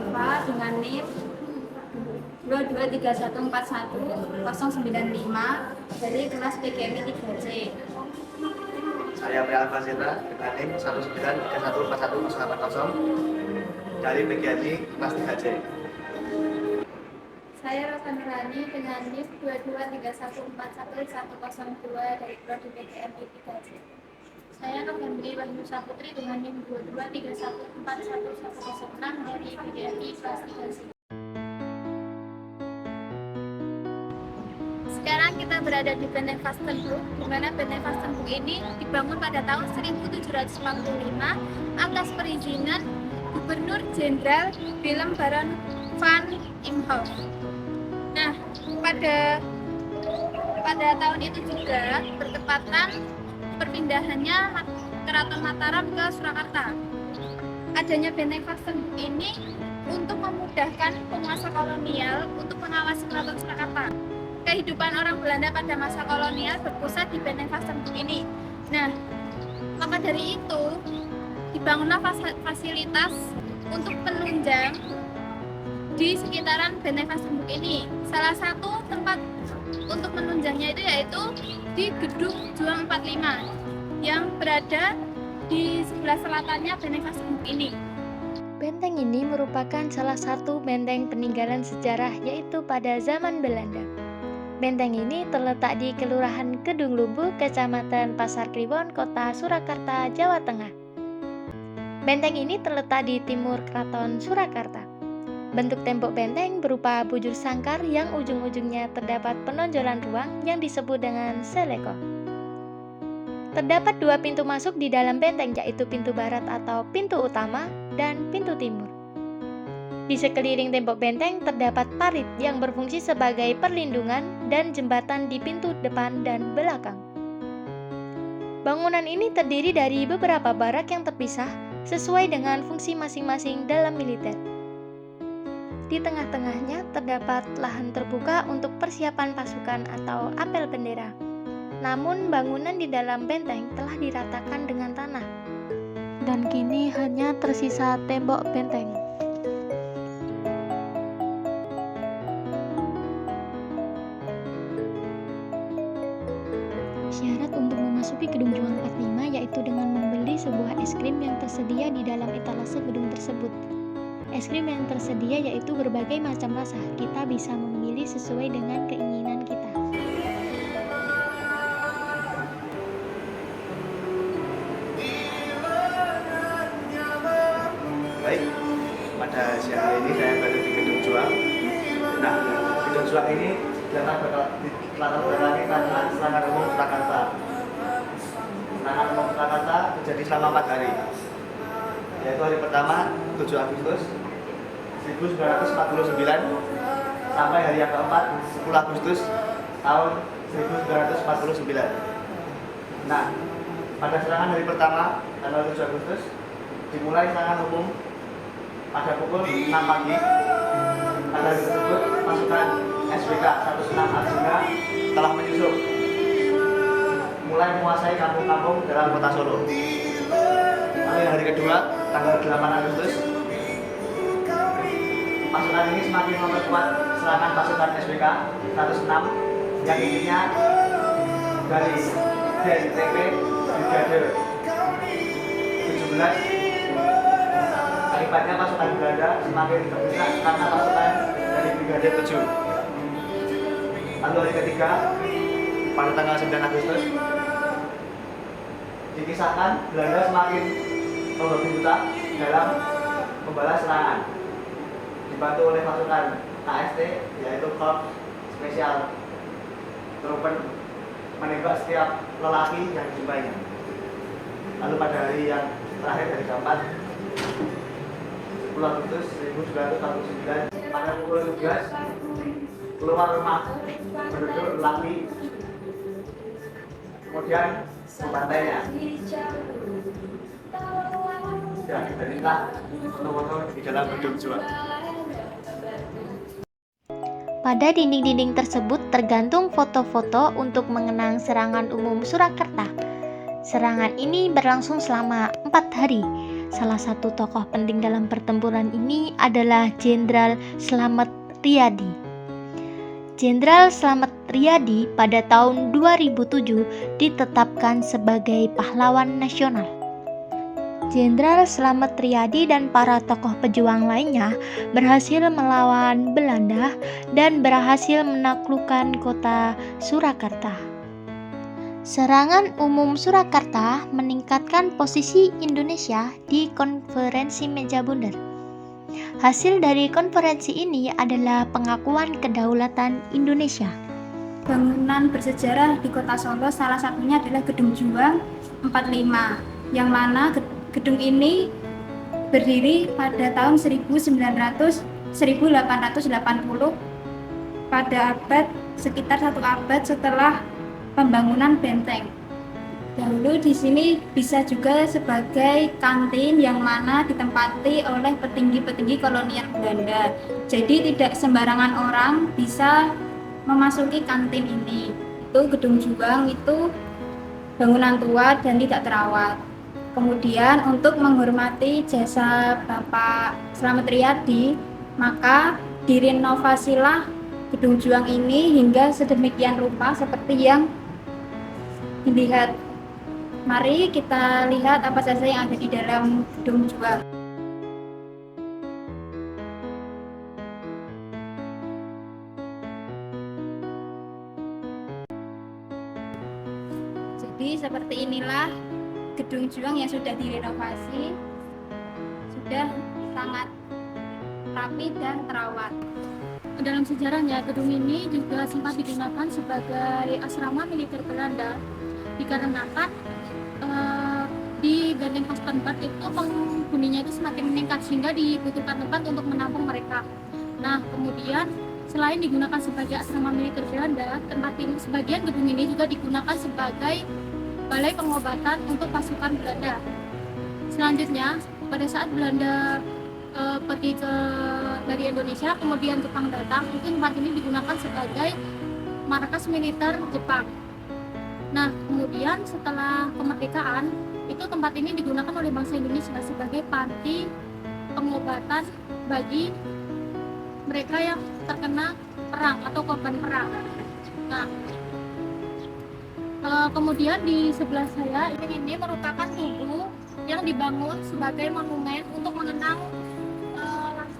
Siva dengan NIM 223141095 dari kelas PGMI 3C. Saya Prial Fasita dengan NIM 19314141080 dari PGMI kelas 3C. Saya Rosa Nurani dengan NIM 223141102 dari Prodi PGMI 3C. Saya November Wahyu Saputri dengan NIM 223141106 dari PGMI kelas 3C. Sekarang kita berada di Benteng Vastenburg, di mana Benteng Vastenburg ini dibangun pada tahun 1745 atas perizinan Gubernur Jenderal Willem Baron van Imhoff. Nah, pada tahun itu juga bertepatan perpindahannya Keraton Mataram ke Surakarta. Adanya Benteng Vastenburg ini untuk memudahkan penguasa kolonial untuk mengawasi Keraton Surakarta. Kehidupan orang Belanda pada masa kolonial berpusat di Benteng Vastenburg ini. Nah, maka dari itu dibangunlah fasilitas untuk penunjang di sekitaran Benteng Vastenburg ini. Salah satu tempat untuk menunjangnya itu yaitu di Gedung Juang 45 yang berada di sebelah selatannya Benteng Vastenburg ini. Benteng ini merupakan salah satu benteng peninggalan sejarah yaitu pada zaman Belanda. Benteng ini terletak di Kelurahan Kedung Lumbu, Kecamatan Pasar Kliwon, Kota Surakarta, Jawa Tengah. Benteng ini terletak di timur Keraton Surakarta. Bentuk tembok benteng berupa bujur sangkar yang ujung-ujungnya terdapat penonjolan ruang yang disebut dengan seleko. Terdapat dua pintu masuk di dalam benteng, yaitu pintu barat atau pintu utama dan pintu timur. Di sekeliling tembok benteng terdapat parit yang berfungsi sebagai perlindungan dan jembatan di pintu depan dan belakang. Bangunan ini terdiri dari beberapa barak yang terpisah sesuai dengan fungsi masing-masing dalam militer. Di tengah-tengahnya terdapat lahan terbuka untuk persiapan pasukan atau apel bendera. Namun bangunan di dalam benteng telah diratakan dengan tanah dan kini hanya tersisa tembok benteng. Syarat untuk memasuki Gedung Juang 45 yaitu dengan membeli sebuah es krim yang tersedia di dalam etalase gedung tersebut. Es krim yang tersedia yaitu berbagai macam rasa. Kita bisa memilih sesuai dengan keinginan kita. Baik, pada siang hari ini saya berada di Gedung Juang. Nah, Gedung Juang ini latar belakangi karena serangan umum Surakarta. Serangan umum Surakarta terjadi selama 4 hari, yaitu hari pertama 7 Agustus 1949 sampai hari yang keempat 10 Agustus tahun 1949. Nah, pada serangan hari pertama tanggal 7 Agustus dimulai serangan umum pada pukul 6 pagi. Pada hari tersebut pasukan SBK 16 Arjuna telah menyusup mulai menguasai kampung-kampung dalam kota Solo. Lalu hari kedua tanggal 8 Agustus pasukan ini semakin memperkuat serangan pasukan SBK 106 yang intinya dari DNTP Brigade 17. Akibatnya pasukan Belanda semakin terdesak karena pasukan dari Brigade 7. Lalu hari ketiga pada tanggal 9 Agustus dikisahkan Belanda semakin membabi buta dalam membalas serangan, dibantu oleh pasukan KST yaitu Korps Spesial Truppen menembak setiap lelaki yang dijumpainya. Lalu pada hari yang terakhir hari keempat 10 Agustus 1949 pada pukul 17 keluar rumah penduduk lelaki kemudian membantainya. Ya, inilah foto-foto di dalam Gedung Juang. Pada dinding-dinding tersebut tergantung foto-foto untuk mengenang serangan umum Surakarta. Serangan ini berlangsung selama 4 hari. Salah satu tokoh penting dalam pertempuran ini adalah Jenderal Slamet Riyadi. Jenderal Slamet Riyadi pada tahun 2007 ditetapkan sebagai pahlawan nasional. Jenderal Slamet Riyadi dan para tokoh pejuang lainnya berhasil melawan Belanda dan berhasil menaklukkan kota Surakarta. Serangan umum Surakarta meningkatkan posisi Indonesia di konferensi meja bundar. Hasil dari konferensi ini adalah pengakuan kedaulatan Indonesia. Bangunan bersejarah di Kota Solo salah satunya adalah Gedung Juang 45, yang mana gedung ini berdiri pada tahun 1880 pada sekitar 1 abad setelah pembangunan benteng. Dahulu di sini bisa juga sebagai kantin yang mana ditempati oleh petinggi-petinggi kolonial Belanda. Jadi tidak sembarangan orang bisa memasuki kantin ini. Itu Gedung Juang itu bangunan tua dan tidak terawat. Kemudian untuk menghormati jasa Bapak Slamet Riyadi, maka direnovasilah Gedung Juang ini hingga sedemikian rupa seperti yang dilihat. Mari kita lihat apa saja yang ada di dalam Gedung Juang. Jadi seperti inilah Gedung Juang yang sudah direnovasi, sudah sangat rapi dan terawat. Dalam sejarahnya, gedung ini juga sempat digunakan sebagai asrama militer Belanda dikarenakan di Benteng Vastenburg itu penghuninya itu semakin meningkat sehingga dibutuhkan tempat untuk menampung mereka. Nah, kemudian selain digunakan sebagai asrama militer Belanda, tempat ini sebagian gedung ini juga digunakan sebagai balai pengobatan untuk pasukan Belanda. Selanjutnya, pada saat Belanda pergi dari Indonesia, kemudian Jepang datang, itu tempat ini digunakan sebagai markas militer Jepang. Nah, kemudian setelah kemerdekaan, itu tempat ini digunakan oleh bangsa Indonesia sebagai panti pengobatan bagi mereka yang terkena perang atau korban perang. Nah, kemudian di sebelah saya ini merupakan tugu yang dibangun sebagai monumen untuk mengenang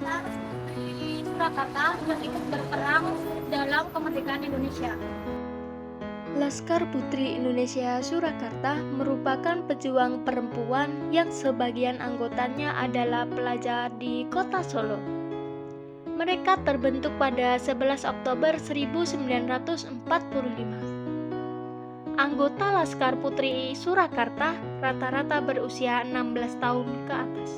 Laskar Putri Surakarta yang ikut berperang dalam kemerdekaan Indonesia. Laskar Putri Indonesia Surakarta merupakan pejuang perempuan yang sebagian anggotanya adalah pelajar di Kota Solo. Mereka terbentuk pada 11 Oktober 1945. Anggota Laskar Putri Surakarta rata-rata berusia 16 tahun ke atas.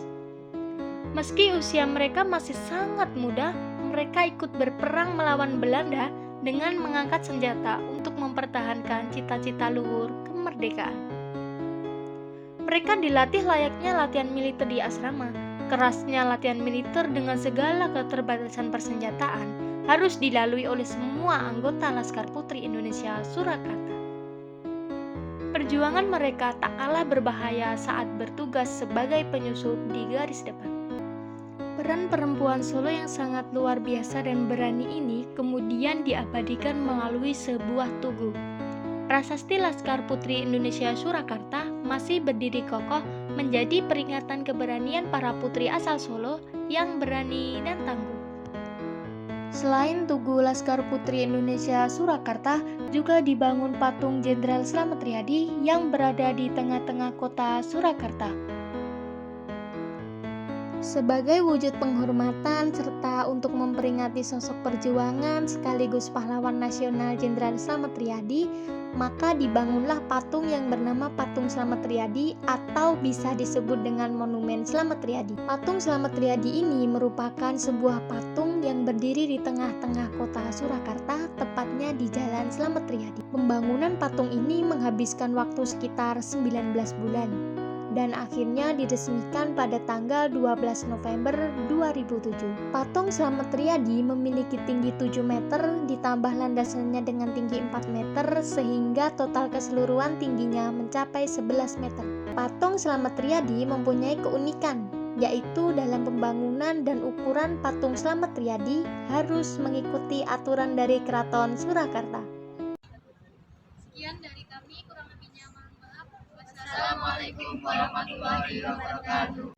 Meski usia mereka masih sangat muda, mereka ikut berperang melawan Belanda dengan mengangkat senjata untuk mempertahankan cita-cita luhur kemerdekaan. Mereka dilatih layaknya latihan militer di asrama. Kerasnya latihan militer dengan segala keterbatasan persenjataan harus dilalui oleh semua anggota Laskar Putri Indonesia Surakarta. Perjuangan mereka tak kalah berbahaya saat bertugas sebagai penyusup di garis depan. Peran perempuan Solo yang sangat luar biasa dan berani ini kemudian diabadikan melalui sebuah tugu. Prasasti Laskar Putri Indonesia Surakarta masih berdiri kokoh menjadi peringatan keberanian para putri asal Solo yang berani dan tangguh. Selain Tugu Laskar Putri Indonesia Surakarta, juga dibangun patung Jenderal Slamet Riyadi yang berada di tengah-tengah kota Surakarta. Sebagai wujud penghormatan serta untuk memperingati sosok perjuangan sekaligus pahlawan nasional Jenderal Slamet Riyadi, maka dibangunlah patung yang bernama Patung Slamet Riyadi atau bisa disebut dengan Monumen Slamet Riyadi. Patung Slamet Riyadi ini merupakan sebuah patung yang berdiri di tengah-tengah kota Surakarta, tepatnya di Jalan Slamet Riyadi. Pembangunan patung ini menghabiskan waktu sekitar 19 bulan. dan akhirnya diresmikan pada tanggal 12 November 2007. Patung Slamet Riyadi memiliki tinggi 7 meter ditambah landasannya dengan tinggi 4 meter sehingga total keseluruhan tingginya mencapai 11 meter. Patung Slamet Riyadi mempunyai keunikan, yaitu dalam pembangunan dan ukuran patung Slamet Riyadi harus mengikuti aturan dari Keraton Surakarta. Sekian dari kami, kurang lebihnya mohon maaf. Assalamualaikum warahmatullahi wabarakatuh.